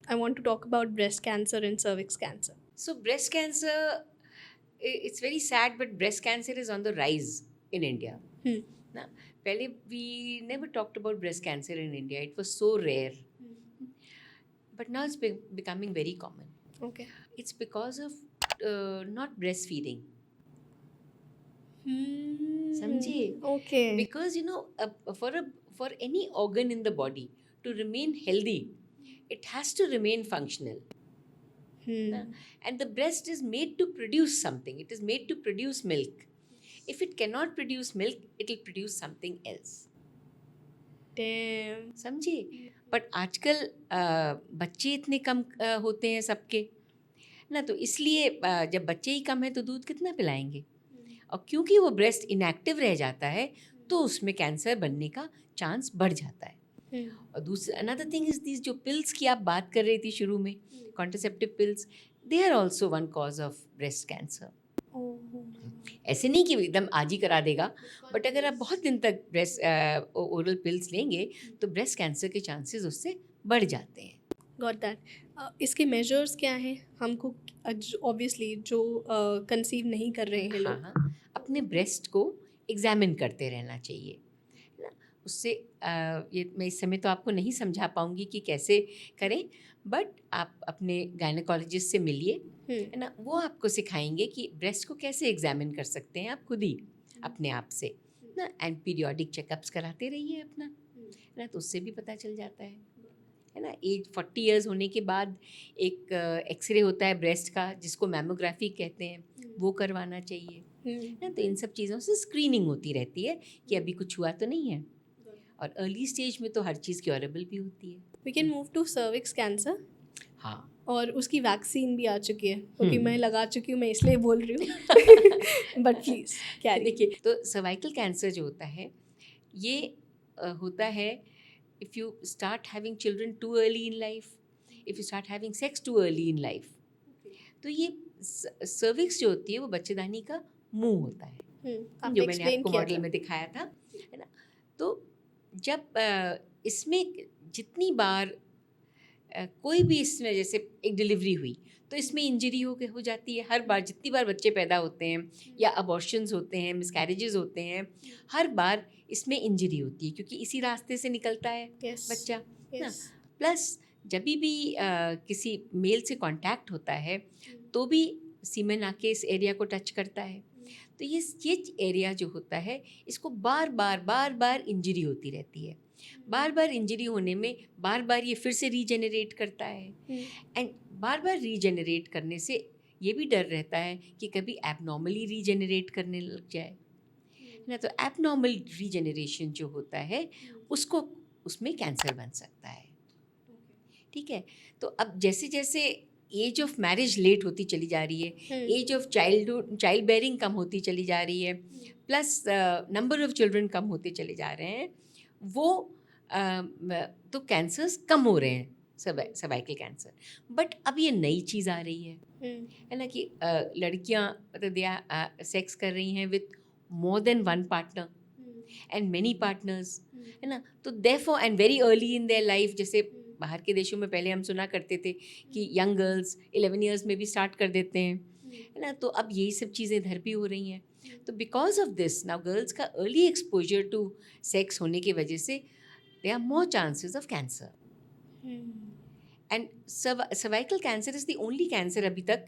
I want to talk about breast cancer and cervix cancer. So breast cancer, it's very sad, but breast cancer is on the rise in India. Hmm. ना पहले we never talked about breast cancer in India. It was so rare, but now it's becoming very common. Okay. It's because of not breastfeeding. समझे? Okay. Because for any organ in the body to remain healthy, it has to remain functional. Na? And the breast is made to produce something. It is made to produce milk. If it cannot produce milk, it will produce something else. Damn. समझे? But आजकल बच्चे इतने कम होते हैं सबके ना, तो इसलिए जब बच्चे ही कम है तो दूध कितना पिलाएंगे, और क्योंकि वो ब्रेस्ट इनएक्टिव रह जाता है तो उसमें कैंसर बनने का चांस बढ़ जाता है. और दूसरा अनदर थिंग इज दिस जो पिल्स की आप बात कर रही थी शुरू में, contraceptive pills, they are also one cause of breast cancer. ऐसे नहीं कि एकदम आज ही करा देगा, बट अगर आप बहुत दिन तक ब्रेस्ट ओरल पिल्स लेंगे तो ब्रेस्ट कैंसर के चांसेस उससे बढ़ जाते हैं. Got that. इसके मेजर्स क्या हैं हमको, ऑब्वियसली जो कंसीव नहीं कर रहे हैं लोग? हाँ, अपने ब्रेस्ट को एग्जामिन करते रहना चाहिए ना. उससे ये मैं इस समय तो आपको नहीं समझा पाऊँगी कि कैसे करें, बट आप अपने गायनेकोलॉजिस्ट से मिलिए, है ना. वो आपको सिखाएंगे कि ब्रेस्ट को कैसे एग्जामिन कर सकते हैं आप खुद ही अपने आप से ना. एंड पीरियोडिक चेकअप्स कराते रहिए अपना, है ना, तो उससे भी पता चल जाता है ना. एज 40 इयर्स होने के बाद एक एक्सरे होता है ब्रेस्ट का जिसको मैमोग्राफी कहते हैं, वो करवाना चाहिए ना. तो इन सब चीज़ों से स्क्रीनिंग होती रहती है कि अभी कुछ हुआ तो नहीं है, और अर्ली स्टेज में तो हर चीज़ क्योरेबल भी होती है. We can move to cervix cancer. हाँ, और उसकी वैक्सीन भी आ चुकी है, क्योंकि मैं लगा चुकी हूँ, मैं इसलिए बोल रही हूँ. बट प्लीज़ क्या देखिए, तो सर्वाइकल कैंसर जो होता है ये होता है if you start having children too early in life, if you start having sex too early in life. तो ये सर्विक्स जो होती है वो बच्चेदानी का मुंह होता है, जो मैंने आपको मॉडल में दिखाया था, है ना. तो जब इसमें जितनी बार कोई भी इसमें जैसे एक डिलीवरी हुई तो इसमें इंजरी हो जाती है. हर बार जितनी बार बच्चे पैदा होते हैं या अबॉर्शंस होते हैं, मिसकैरेजेस होते हैं, हर बार इसमें इंजरी होती है क्योंकि इसी रास्ते से निकलता है बच्चा ना. प्लस जब भी किसी मेल से कांटेक्ट होता है तो भी सीमेन आके इस एरिया को टच करता है. तो ये एरिया जो होता है इसको बार बार इंजरी होती रहती है. बार बार इंजरी होने में बार बार ये फिर से रीजेनरेट करता है, एंड बार बार रीजेनरेट करने से ये भी डर रहता है कि कभी एबनॉर्मली रीजेनरेट करने लग जाए ना. तो एबनॉर्मल रीजेनरेशन जो होता है उसको उसमें कैंसर बन सकता है. ठीक है. तो अब जैसे जैसे एज ऑफ मैरिज लेट होती चली जा रही है, एज ऑफ चाइल्ड बेयरिंग कम होती चली जा रही है, प्लस नंबर ऑफ चिल्ड्रन कम होते चले जा रहे हैं, वो तो कैंसर्स कम हो रहे हैं, सर्वाइकल कैंसर. बट अब ये नई चीज़ आ रही है ना, कि लड़कियां मतलब सेक्स कर रही हैं with more than one partner and many partners, है ना. तो therefore and very early in their life, जैसे बाहर के देशों में पहले हम सुना करते थे कि यंग गर्ल्स 11 इयर्स में भी स्टार्ट कर देते हैं, है ना. तो अब यही सब चीज़ें इधर भी हो रही हैं. तो because of this now girls का अर्ली एक्सपोजर टू सेक्स होने की वजह से there are more chances of cancer. And cervical cancer is the only cancer अभी तक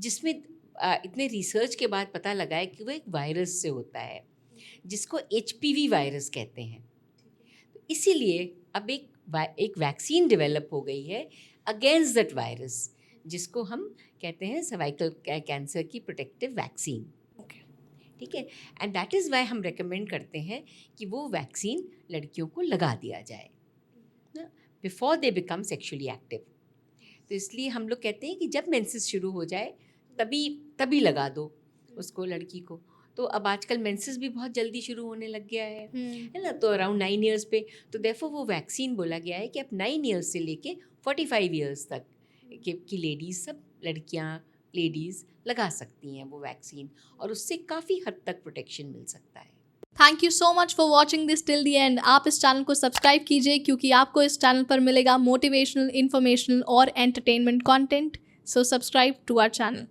जिसमें इतने रिसर्च के बाद पता लगा है कि वो एक वायरस से होता है जिसको HPV वायरस कहते हैं. तो इसीलिए अब एक वैक्सीन डेवलप हो गई है अगेंस्ट दैट वायरस, जिसको हम कहते हैं सर्वाइकल कैंसर की प्रोटेक्टिव वैक्सीन. ठीक है. एंड दैट इज़ वाई हम रेकमेंड करते हैं कि वो वैक्सीन लड़कियों को लगा दिया जाए ना, before they become sexually active. तो इसलिए हम लोग कहते हैं कि जब मेंसेस शुरू हो जाए तभी लगा दो उसको, लड़की को. तो अब आजकल मेंसेस भी बहुत जल्दी शुरू होने लग गया है ना, तो अराउंड 9 इयर्स पे. तो देयरफॉर वो वैक्सीन बोला गया है कि अब 9 इयर्स से लेके 45 इयर्स तक की लेडीज़, सब लड़कियाँ लेडीज़ लगा सकती हैं वो वैक्सीन, और उससे काफ़ी हद तक प्रोटेक्शन मिल सकता है. Thank you so much for watching this till the and. आप इस चैनल को सब्सक्राइब कीजिए क्योंकि आपको इस चैनल पर मिलेगा मोटिवेशनल, इन्फॉर्मेशनल और entertainment content. So subscribe to our channel.